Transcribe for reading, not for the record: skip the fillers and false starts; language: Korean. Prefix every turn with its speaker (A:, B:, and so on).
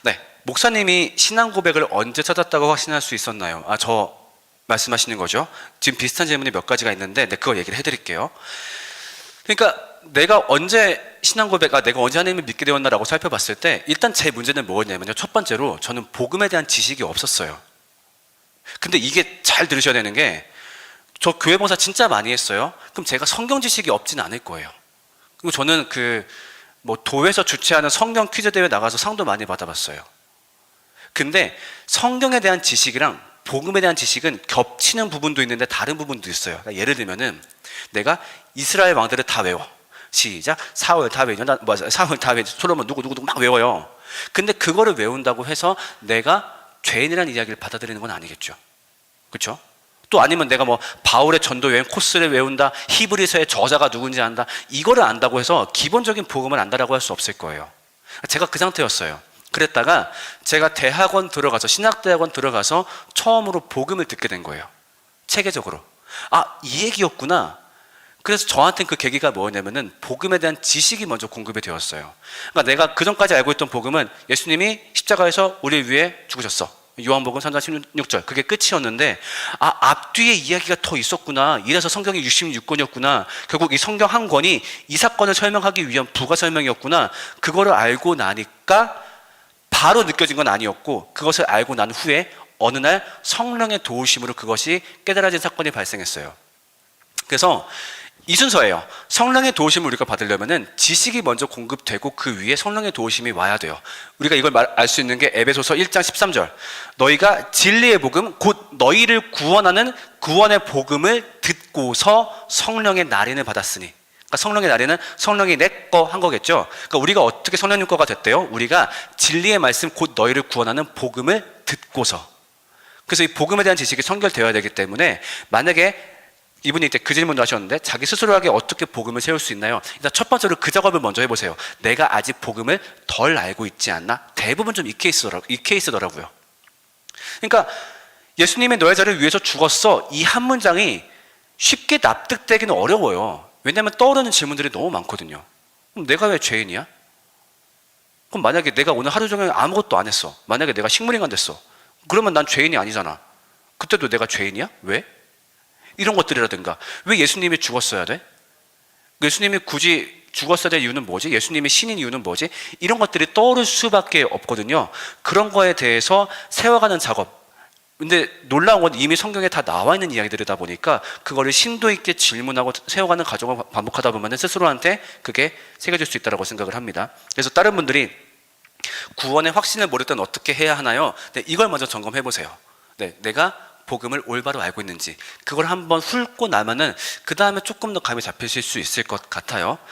A: 네, 목사님이 신앙 고백을 언제 찾았다고 확신할 수 있었나요? 저 말씀하시는 거죠? 지금 비슷한 질문이 몇 가지가 있는데, 네, 그거 얘기를 해드릴게요. 그러니까 내가 언제 내가 언제 하나님을 믿게 되었나라고 살펴봤을 때, 일단 제 문제는 뭐였냐면요. 첫 번째로 저는 복음에 대한 지식이 없었어요. 근데 이게 잘 들으셔야 되는 게, 저 교회 봉사 진짜 많이 했어요. 그럼 제가 성경 지식이 없진 않을 거예요. 그리고 저는 도에서 주최하는 성경 퀴즈 대회 나가서 상도 많이 받아봤어요. 근데 성경에 대한 지식이랑 복음에 대한 지식은 겹치는 부분도 있는데 다른 부분도 있어요. 그러니까 예를 들면은 내가 이스라엘 왕들을 다 외워. 시작. 사울, 다윗, 솔로몬 누구 막 외워요. 근데 그거를 외운다고 해서 내가 죄인이라는 이야기를 받아들이는 건 아니겠죠. 그렇죠? 또 아니면 내가 바울의 전도 여행 코스를 외운다, 히브리서의 저자가 누군지 안다, 이거를 안다고 해서 기본적인 복음을 안다라고 할 수 없을 거예요. 제가 그 상태였어요. 그랬다가 제가 신학대학원 들어가서 처음으로 복음을 듣게 된 거예요. 체계적으로. 이 얘기였구나. 그래서 저한테는 그 계기가 뭐였냐면은 복음에 대한 지식이 먼저 공급이 되었어요. 그러니까 내가 그전까지 알고 있던 복음은 예수님이 십자가에서 우리 위해 죽으셨어. 요한복음 3장 16절. 그게 끝이었는데, 앞뒤에 이야기가 더 있었구나. 이래서 성경이 66권이었구나. 결국 이 성경 한 권이 이 사건을 설명하기 위한 부가 설명이었구나. 그거를 알고 나니까 바로 느껴진 건 아니었고, 그것을 알고 난 후에 어느 날 성령의 도우심으로 그것이 깨달아진 사건이 발생했어요. 그래서 이 순서예요. 성령의 도우심을 우리가 받으려면은 지식이 먼저 공급되고 그 위에 성령의 도우심이 와야 돼요. 우리가 이걸 알 수 있는 게 에베소서 1장 13절. 너희가 진리의 복음, 곧 너희를 구원하는 구원의 복음을 듣고서 성령의 날인을 받았으니. 그러니까 성령의 날에는 성령이 내 거 한 거겠죠. 그러니까 우리가 어떻게 성령님 거가 됐대요? 우리가 진리의 말씀, 곧 너희를 구원하는 복음을 듣고서. 그래서 이 복음에 대한 지식이 선결되어야 되기 때문에, 만약에 이분이 이제 그 질문도 하셨는데, 자기 스스로에게 어떻게 복음을 세울 수 있나요? 일단 첫 번째로 그 작업을 먼저 해보세요. 내가 아직 복음을 덜 알고 있지 않나? 대부분 좀 이 케이스더라고요. 그러니까 예수님이 너의 자를 위해서 죽었어, 이 한 문장이 쉽게 납득되기는 어려워요. 왜냐하면 떠오르는 질문들이 너무 많거든요. 그럼 내가 왜 죄인이야? 그럼 만약에 내가 오늘 하루 종일 아무것도 안 했어, 만약에 내가 식물인간 됐어, 그러면 난 죄인이 아니잖아. 그때도 내가 죄인이야? 왜? 이런 것들이라든가, 왜 예수님이 죽었어야 돼? 예수님이 굳이 죽었어야 될 이유는 뭐지? 예수님이 신인 이유는 뭐지? 이런 것들이 떠오를 수밖에 없거든요. 그런 거에 대해서 세워가는 작업. 근데 놀라운 건 이미 성경에 다 나와 있는 이야기들이다 보니까 그거를 심도 있게 질문하고 세워가는 과정을 반복하다 보면 스스로한테 그게 새겨질 수 있다고 생각을 합니다. 그래서 다른 분들이 구원의 확신을 모를 때는 어떻게 해야 하나요? 네, 이걸 먼저 점검해 보세요. 네, 내가 복음을 올바로 알고 있는지, 그걸 한번 훑고 나면은 그 다음에 조금 더 감이 잡히실 수 있을 것 같아요.